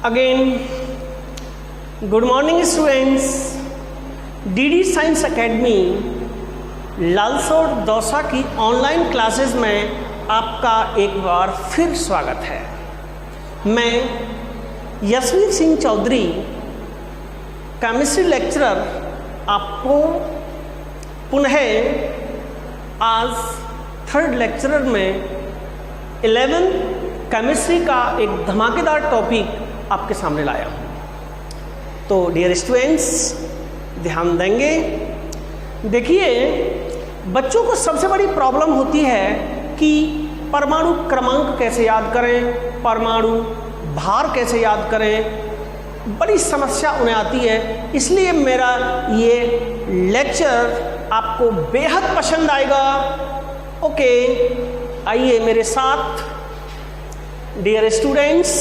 Again, good morning students. DD science academy Lalsot Dausa की online classes में आपका एक बार फिर स्वागत है। मैं यशवीर सिंह चौधरी, केमिस्ट्री लेक्चरर, आपको पुनः आज थर्ड लेक्चरर में 11th केमिस्ट्री का एक धमाकेदार टॉपिक आपके सामने लाया हूँ। तो डियर स्टूडेंट्स, ध्यान देंगे। देखिए, बच्चों को सबसे बड़ी प्रॉब्लम होती है कि परमाणु क्रमांक कैसे याद करें, परमाणु भार कैसे याद करें, बड़ी समस्या उन्हें आती है। इसलिए मेरा ये लेक्चर आपको बेहद पसंद आएगा। ओके, आइए मेरे साथ। डियर स्टूडेंट्स,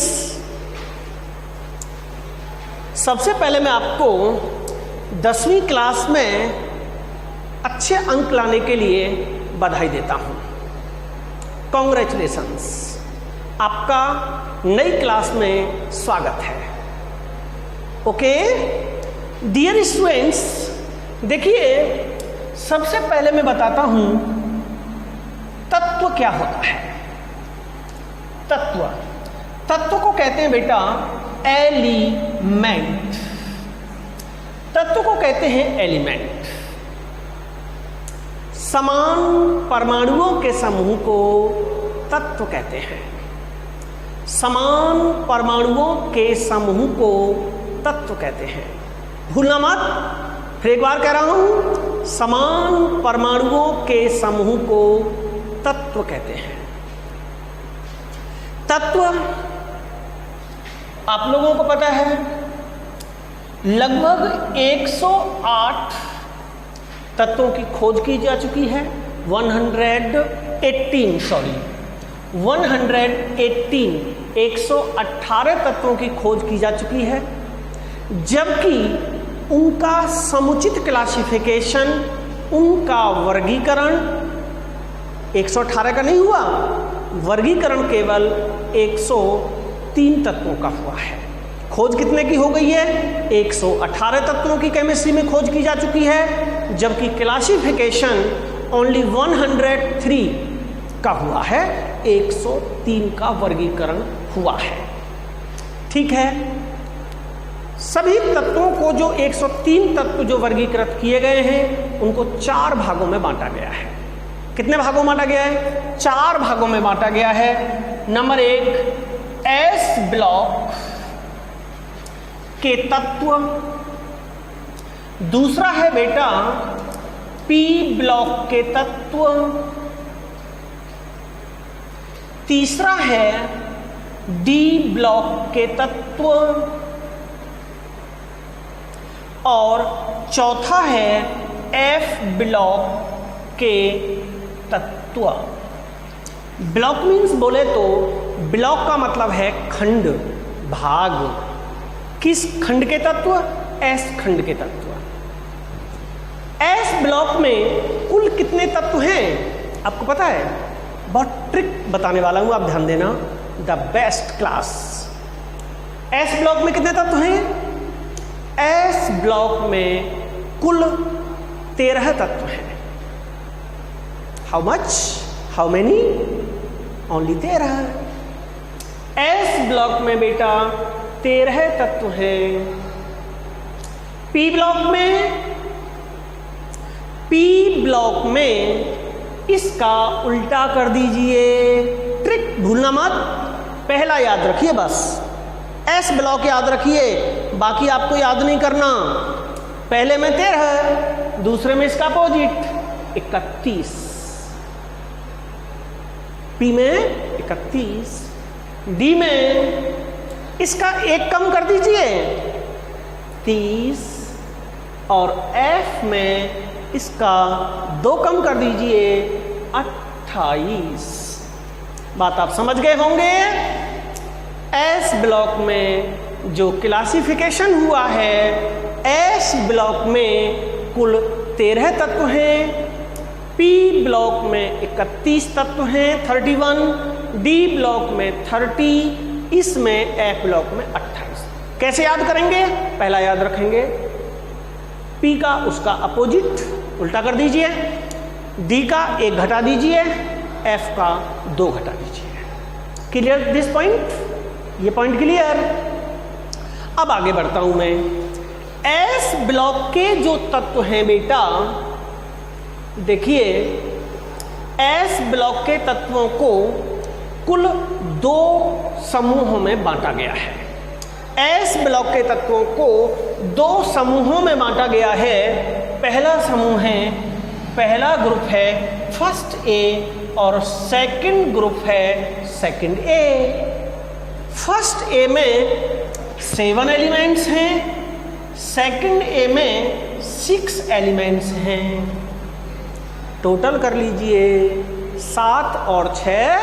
सबसे पहले मैं आपको 10वीं क्लास में अच्छे अंक लाने के लिए बधाई देता हूँ। कॉन्ग्रेचुलेशंस, आपका नई क्लास में स्वागत है। ओके डियर स्टूडेंट्स, देखिए सबसे पहले मैं बताता हूँ तत्व क्या होता है। तत्व को कहते हैं बेटा एलिमेंट। तत्व को कहते हैं एलिमेंट। समान परमाणुओं के समूह को तत्व कहते हैं। समान परमाणुओं के समूह को तत्व कहते हैं। भूलना मत, फिर एक बार कह रहा हूं, समान परमाणुओं के समूह को तत्व कहते हैं। तत्व आप लोगों को पता है लगभग 108 तत्वों की खोज की जा चुकी है। 118 तत्वों की खोज की जा चुकी है, जबकि उनका समुचित क्लासिफिकेशन, उनका वर्गीकरण 118 का नहीं हुआ, वर्गीकरण केवल 103 तत्वों का हुआ है। खोज कितने की हो गई है? 118 तत्वों की केमिस्ट्री में खोज की जा चुकी है, जबकि क्लासिफिकेशन ओनली 103 का हुआ है, 103 का वर्गीकरण हुआ है। ठीक है, सभी तत्वों को जो 103 तत्व जो वर्गीकृत किए गए हैं उनको 4 भागों में बांटा गया है। कितने भागों में बांटा गया है? 4 भागों में बांटा गया है। नंबर 1 एस ब्लॉक के तत्व, दूसरा है बेटा पी ब्लॉक के तत्व, तीसरा है डी ब्लॉक के तत्व और चौथा है एफ ब्लॉक के तत्व। ब्लॉक मीन्स बोले तो ब्लॉक का मतलब है खंड, भाग। किस खंड के तत्व? एस खंड के तत्व। एस ब्लॉक में कुल कितने तत्व हैं आपको पता है? बहुत ट्रिक बताने वाला हूं, आप ध्यान देना। The best class. S block में कितने तत्व हैं? एस ब्लॉक में कुल 13 तत्व हैं। How much? How many? Only 13। S block में बेटा 13 तत्व हैं। पी ब्लॉक में इसका उल्टा कर दीजिए। ट्रिक भूलना मत, पहला याद रखिए, बस एस ब्लॉक याद रखिए, बाकी आपको याद नहीं करना। पहले में 13, दूसरे में इसका अपोजिट 31। पी में 31, डी में इसका 1 कम कर दीजिए 30 और एफ में इसका 2 कम कर दीजिए 28। बात आप समझ गए होंगे। एस ब्लॉक में जो क्लासिफिकेशन हुआ है, एस ब्लॉक में कुल 13 तत्व हैं, पी ब्लॉक में 31 तत्व हैं 31, डी ब्लॉक में 30, इसमें एफ ब्लॉक में 28। कैसे याद करेंगे? पहला याद रखेंगे P का उसका अपोजिट उल्टा कर दीजिए, D का 1 घटा दीजिए, F का 2 घटा दीजिए। Clear this point? ये पॉइंट क्लियर? अब आगे बढ़ता हूं मैं। एस ब्लॉक के जो तत्व हैं बेटा, देखिए एस ब्लॉक के तत्वों को कुल 2 समूहों में बांटा गया है। एस ब्लॉक के तत्वों को 2 समूहों में बांटा गया है। पहला समूह है, पहला ग्रुप है फर्स्ट ए और सेकंड ग्रुप है सेकंड ए। फर्स्ट ए में 7 एलिमेंट्स हैं, सेकंड ए में 6 एलिमेंट्स हैं। टोटल कर लीजिए 7 और 6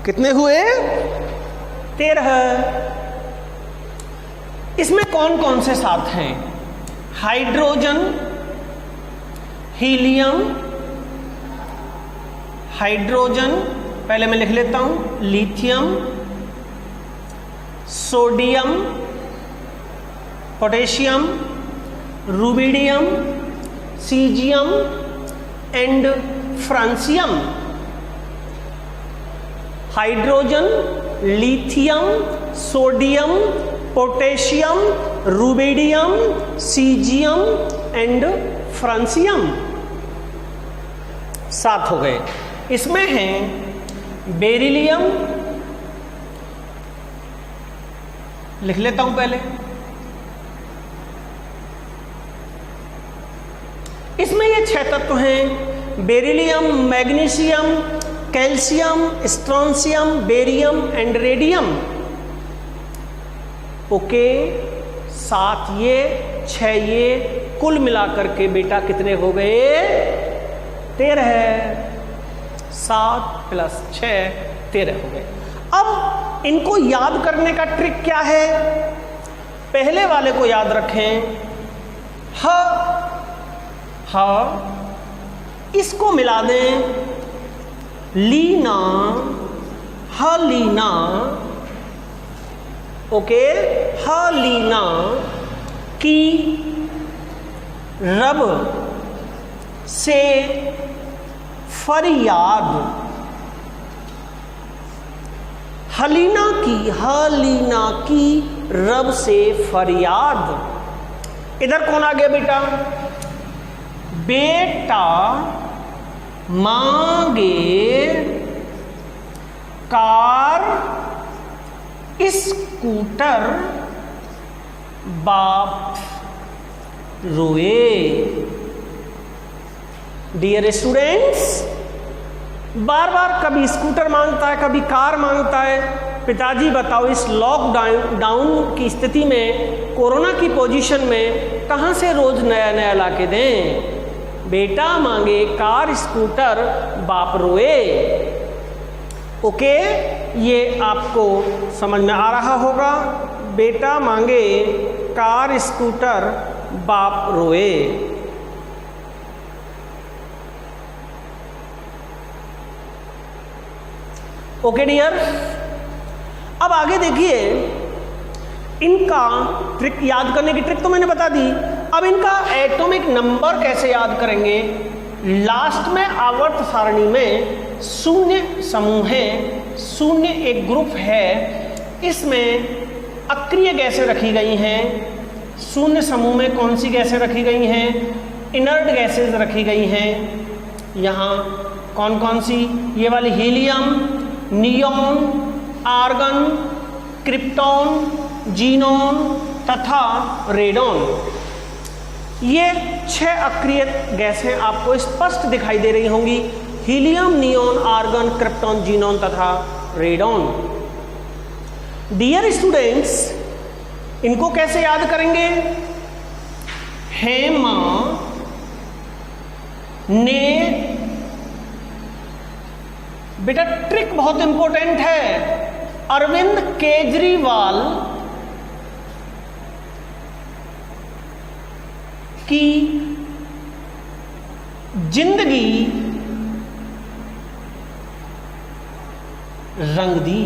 कितने हुए? 13। इसमें कौन कौन से 7 हैं? हाइड्रोजन, हीलियम, हाइड्रोजन पहले मैं लिख लेता हूं, lithium, sodium, potassium, rubidium, caesium and francium. Hydrogen, lithium, sodium, potassium, rubidium, caesium and francium, 7 हो गए। इसमें हैं बेरिलियम, लिख लेता हूं पहले, इसमें ये 6 तत्व हैं, beryllium, magnesium, calcium, strontium, barium and radium. Okay, 7 ये 6 ये कुल मिलाकर के बेटा कितने हो गए? 13 है। 7 + 6 13 हो गए। अब इनको याद करने का ट्रिक क्या है? पहले वाले को याद रखें, ह, इसको मिला दें, लीना, हलीना, ओके, हलीना की रब से फरियाद, हलीना की रब से फरियाद। इधर कौन आ गया बेटा? बेटा मांगे कार स्कूटर, बाप रोए। डियर स्टूडेंट्स, बार बार कभी स्कूटर मांगता है, कभी कार मांगता है। पिताजी बताओ, इस लॉकडाउन की स्थिति में, कोरोना की पोजीशन में कहां से रोज नया नया लाके दें? बेटा मांगे कार स्कूटर, बाप रोए। ओके, ये आपको समझ में आ रहा होगा। बेटा मांगे कार स्कूटर, बाप रोए। ओके डियर, अब आगे देखिए, इनका ट्रिक, याद करने की ट्रिक तो मैंने बता दी। अब इनका एटॉमिक नंबर कैसे याद करेंगे? लास्ट में आवर्त सारणी में 0 समूह है, 0 एक ग्रुप है, इसमें अक्रिय गैसें रखी गई हैं। 0 समूह में कौन सी गैसें रखी गई हैं? इनर्ट गैसेज रखी गई हैं। यहाँ कौन कौन सी? ये वाली helium, neon, argon, krypton, xenon तथा रेडॉन। ये 6 अक्रिय गैसें आपको स्पष्ट दिखाई दे रही होंगी, helium, neon, argon, krypton, xenon तथा रेडॉन। डियर स्टूडेंट्स, इनको कैसे याद करेंगे? हेमा ने, बेटा ट्रिक बहुत इंपॉर्टेंट है, अरविंद केजरीवाल की जिंदगी रंग दी।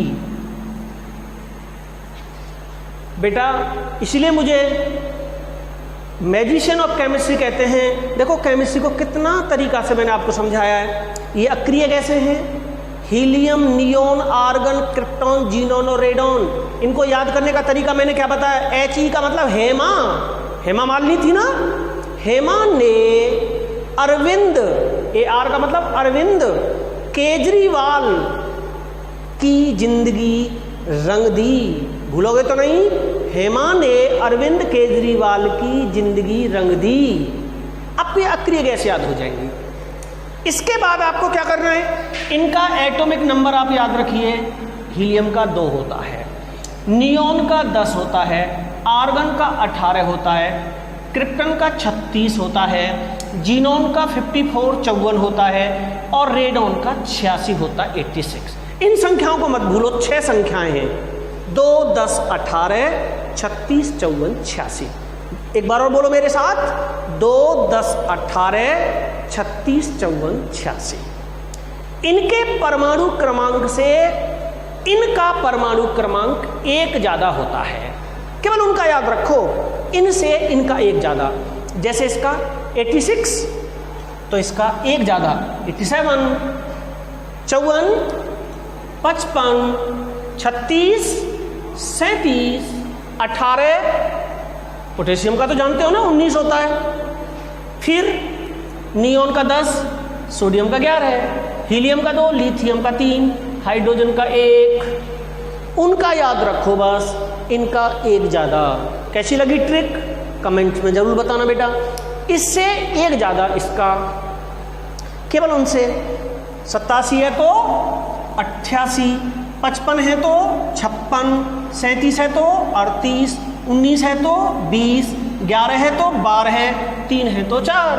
बेटा इसलिए मुझे मैजिशियन ऑफ केमिस्ट्री कहते हैं। देखो केमिस्ट्री को कितना तरीका से मैंने आपको समझाया है। ये अक्रिय गैसें हैं, helium, neon, argon, krypton, xenon और रेडॉन। इनको याद करने का तरीका मैंने क्या बताया? He का मतलब हेमा, हेमा मालिनी थी ना। हेमा ने अरविंद, AR का मतलब अरविंद केजरीवाल की जिंदगी रंग दी। भूलोगे तो नहीं? हेमा ने अरविंद केजरीवाल की जिंदगी रंग दी। अब ये अक्रिय गैस याद हो जाएंगी। इसके बाद आपको क्या करना है? इनका एटॉमिक नंबर आप याद रखिए। हीलियम का 2 होता है, नियोन का 10 होता है, आर्गन का 18 होता है, क्रिप्टन का 36 होता है, जीनोन का 54 होता है और रेडॉन का 86 होता है 86। इन संख्याओं को मत भूलो, 6 संख्याएं हैं, 2, 10, 18, 36, 54, 86। एक बार और बोलो मेरे साथ, 2, 10, 18, 36, 54, 86। इनके परमाणु क्रमांक से इनका परमाणु क्रमांक 1 ज्यादा होता है। केवल उनका याद रखो, इनसे इनका 1 ज्यादा। जैसे इसका 86 तो इसका 1 ज्यादा 87, 54, 55, 36, 37, 18। पोटेशियम का तो जानते हो ना 19 होता है। फिर नियोन का 10, सोडियम का 11, हीलियम का 2, लिथियम का 3, हाइड्रोजन का 1। उनका याद रखो बस, इनका 1 ज्यादा। कैसी लगी ट्रिक? कमेंट में जरूर बताना बेटा। इससे 1 ज्यादा इसका, केवल उनसे 87 है तो 88, 55 है तो 56, 37 है तो 38, 19 है तो 20, 11 है तो 12, 3 है तो 4।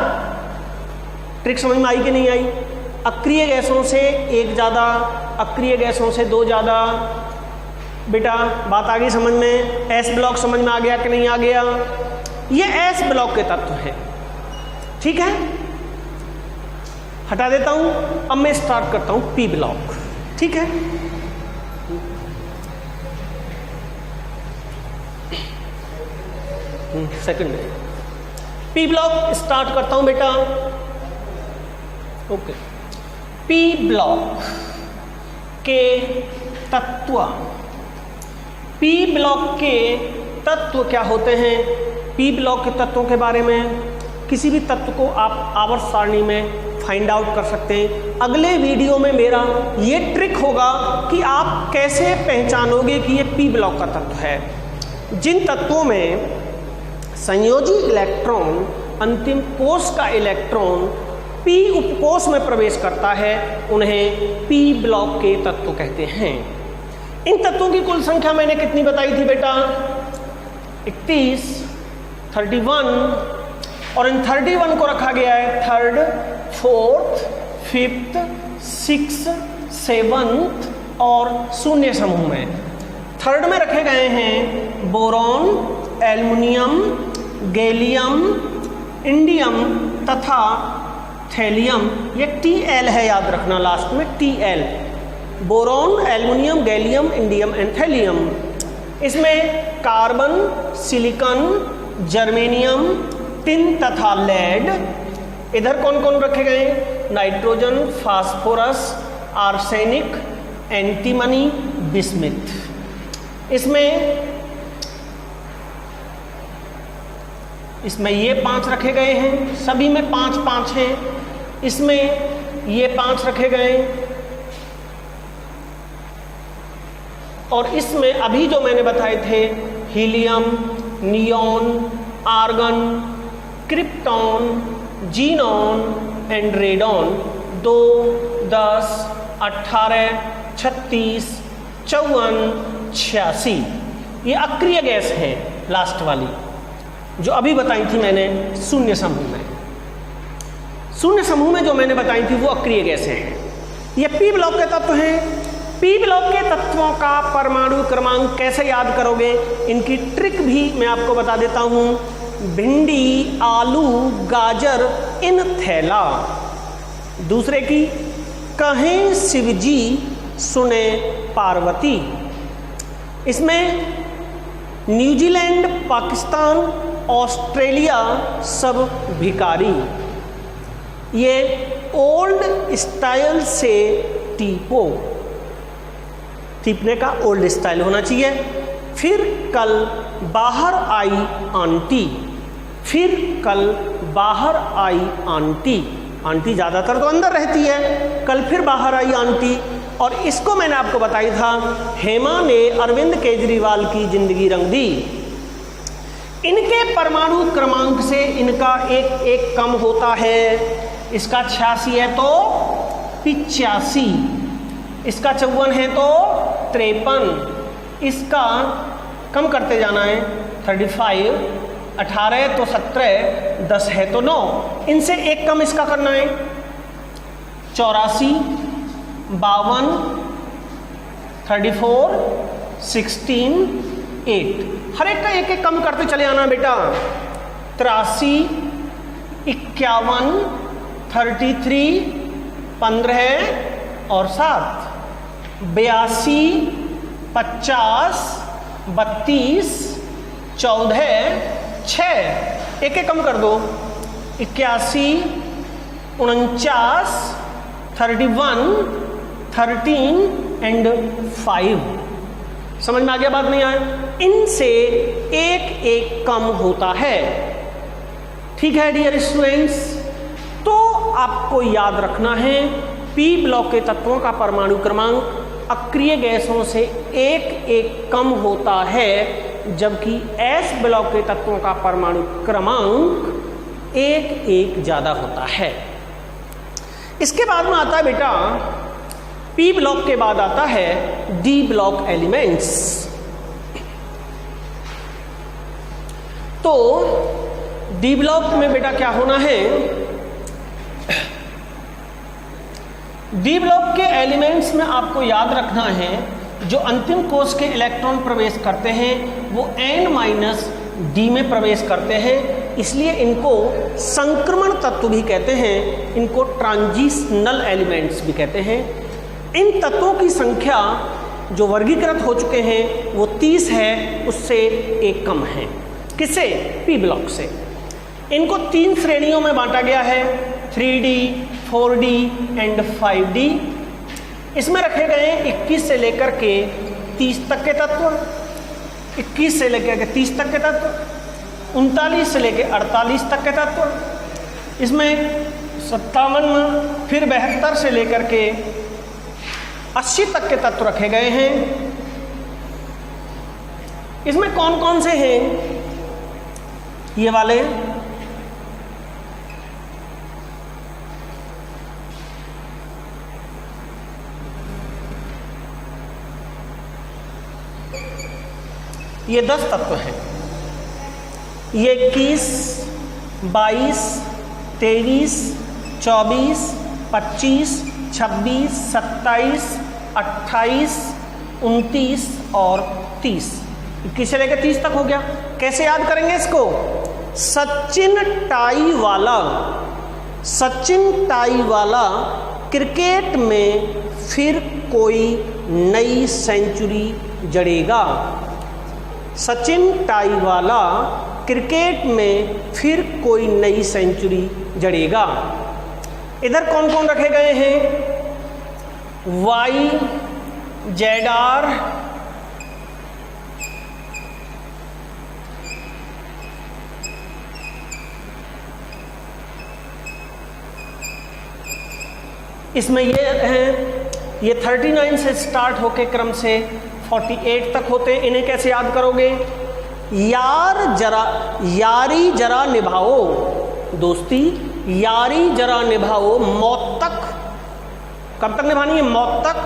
ट्रिक समझ में आई कि नहीं आई? अक्रिय गैसों से 1 ज्यादा, अक्रिय गैसों से 2 ज्यादा। बेटा बात आ गई समझ में? एस ब्लॉक समझ में आ गया कि नहीं आ गया? ये एस ब्लॉक के तत्व है, ठीक है। हटा देता हूं, अब मैं स्टार्ट करता हूं पी ब्लॉक, ठीक है। सेकंड में पी ब्लॉक स्टार्ट करता हूं बेटा। ओके, पी ब्लॉक के तत्व, पी ब्लॉक के तत्व क्या होते हैं? पी ब्लॉक के तत्वों के बारे में किसी भी तत्व को आप आवर्त सारणी में फाइंड आउट कर सकते हैं। अगले वीडियो में मेरा ये ट्रिक होगा कि आप कैसे पहचानोगे कि ये पी ब्लॉक का तत्व है। जिन तत्वों में संयोजी इलेक्ट्रॉन अंतिम कोष का इलेक्ट्रॉन पी उपकोष में प्रवेश करता है, उन्हें पी ब्लॉक के तत्व कहते हैं। इन तत्वों की कुल संख्या मैंने कितनी बताई थी बेटा? 31, 31, और इन 31 को रखा गया है 3rd, 4th, 5th, 6th, 7th और शून्य समूह में। 3rd में रखे गए हैं बोरॉन, एल्युमिनियम, गैलियम, इंडियम तथा थैलियम। ये Tl है, याद रखना लास्ट में Tl। Boron, aluminium, gallium, indium and thallium. इसमें कार्बन, सिलिकॉन, जर्मेनियम, टिन तथा लेड। इधर कौन कौन रखे गए? Nitrogen, phosphorus, arsenic, antimony, bismuth. इसमें ये 5 रखे गए हैं, सभी में 5-5 हैं। इसमें ये 5 रखे गए, और इसमें अभी जो मैंने बताए थे helium, neon, argon, krypton, xenon and radon 2, 10, 18, 36, 54, 86 ये अक्रिय गैस है। लास्ट वाली जो अभी बताई थी मैंने शून्य समूह में, शून्य समूह में जो मैंने बताई थी वो अक्रिय गैसें हैं। ये पी ब्लॉक के तत्व हैं। पी ब्लॉक के तत्वों का परमाणु क्रमांक कैसे याद करोगे, इनकी ट्रिक भी मैं आपको बता देता हूं। भिंडी, आलू, गाजर इन थैला। दूसरे की कहें शिवजी सुने पार्वती। इसमें न्यूजीलैंड, पाकिस्तान, ऑस्ट्रेलिया सब भिखारी। ये ओल्ड स्टाइल से टीपो, टीपने का ओल्ड स्टाइल होना चाहिए। फिर कल बाहर आई आंटी, फिर कल बाहर आई आंटी, आंटी ज़्यादातर तो अंदर रहती है, कल फिर बाहर आई आंटी। और इसको मैंने आपको बताया था, हेमा ने अरविंद केजरीवाल की जिंदगी रंग दी। इनके परमाणु क्रमांक से इनका एक एक कम होता है। इसका 86 है तो 85, इसका 54 है तो 53, इसका कम करते जाना है 35, 18 है तो 17, 10 है तो 9, इनसे एक कम इसका करना है 84, 52, 34, 16, 8, हर एक का एक एक कम करते चले आना बेटा। 83, 51, 33, 15 और 7, 82, 50, 32, 14, 6, एक एक कम कर दो। 81, 49, 31, 13 एंड 5। समझ में आ गया बात नहीं आया? इनसे एक एक कम होता है। ठीक है डियर स्टूडेंट्स, तो आपको याद रखना है पी ब्लॉक के तत्वों का परमाणु क्रमांक अक्रिय गैसों से एक एक कम होता है, जबकि एस ब्लॉक के तत्वों का परमाणु क्रमांक एक एक ज्यादा होता है। इसके बाद में आता है बेटा, पी ब्लॉक के बाद आता है डी ब्लॉक एलिमेंट्स। तो डी ब्लॉक में बेटा क्या होना है, डी ब्लॉक के एलिमेंट्स में आपको याद रखना है, जो अंतिम कोश के इलेक्ट्रॉन प्रवेश करते हैं वो n-d में प्रवेश करते हैं, इसलिए इनको संक्रमण तत्व भी कहते हैं, इनको ट्रांजिशनल एलिमेंट्स भी कहते हैं। इन तत्वों की संख्या जो वर्गीकृत हो चुके हैं वो 30 है, उससे एक कम है। किसे? पी ब्लॉक से। इनको 3 श्रेणियों में बांटा गया है, 3D, 4D एंड 5D। इसमें रखे गए 21 से लेकर के 30 तक के तत्व, 21 से लेकर के 30 तक के तत्व, 39 से लेकर 48 तक के तत्व। इसमें 57 में फिर 72 से लेकर के 80 तक के तत्व रखे गए हैं। इसमें कौन कौन से हैं? ये वाले ये 10 तत्व हैं। ये 21, 22, 23, 24, 25, 26, 27, 28, 29 और 30। 21 से लेकर 30 तक हो गया। कैसे याद करेंगे इसको? सचिन टाईवाला क्रिकेट में फिर कोई नई सेंचुरी जड़ेगा। सचिन टाईवाला क्रिकेट में फिर कोई नई सेंचुरी जड़ेगा। इधर कौन कौन रखे गए हैं? वाई, जेडार, इसमें ये हैं, ये 39 से स्टार्ट होके क्रम से 48 तक होते हैं। इन्हें कैसे याद करोगे? यारी जरा निभाओ दोस्ती, यारी जरा निभाओ मौत तक। कब तक निभानी है? मौत तक।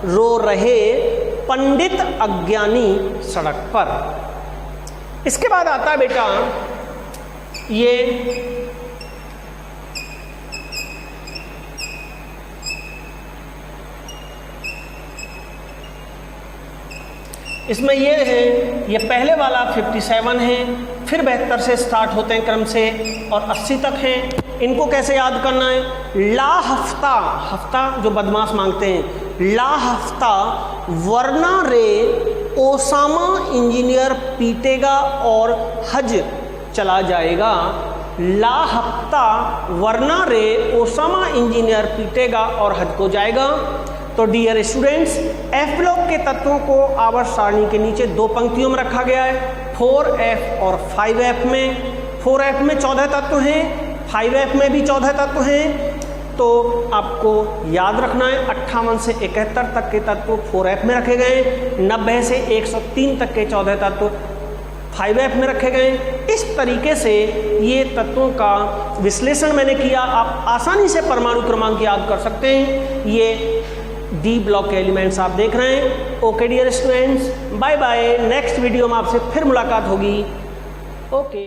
रो रहे पंडित अज्ञानी सड़क पर। इसके बाद आता है बेटा ये इसमें ये है, ये पहले वाला 57 है, फिर 72 से स्टार्ट होते हैं क्रम से और 80 तक हैं। इनको कैसे याद करना है? ला हफ्ता, हफ्ता जो बदमाश मांगते हैं, ला हफ्ता वरना रे ओसामा इंजीनियर पीटेगा और हज चला जाएगा। ला हफ्ता वरना रे ओसामा इंजीनियर पीटेगा और हज को जाएगा। तो डियर स्टूडेंट्स, एफ ब्लॉक के तत्वों को आवर्त सारणी के नीचे दो पंक्तियों में रखा गया है, 4F और 5F में। 4F में 14 तत्व हैं, 5F में भी 14 तत्व हैं। तो आपको याद रखना है 58 से 71 तक के तत्व 4F में रखे गए, 90 से 103 तक के 14 तत्व 5F में रखे गए। इस तरीके से ये तत्वों का विश्लेषण मैंने किया। आप आसानी से परमाणु क्रमांक याद कर सकते हैं। ये डी ब्लॉक के एलिमेंट्स आप देख रहे हैं। Okay dear students, bye bye. Next video में आपसे फिर मुलाकात होगी। ओके।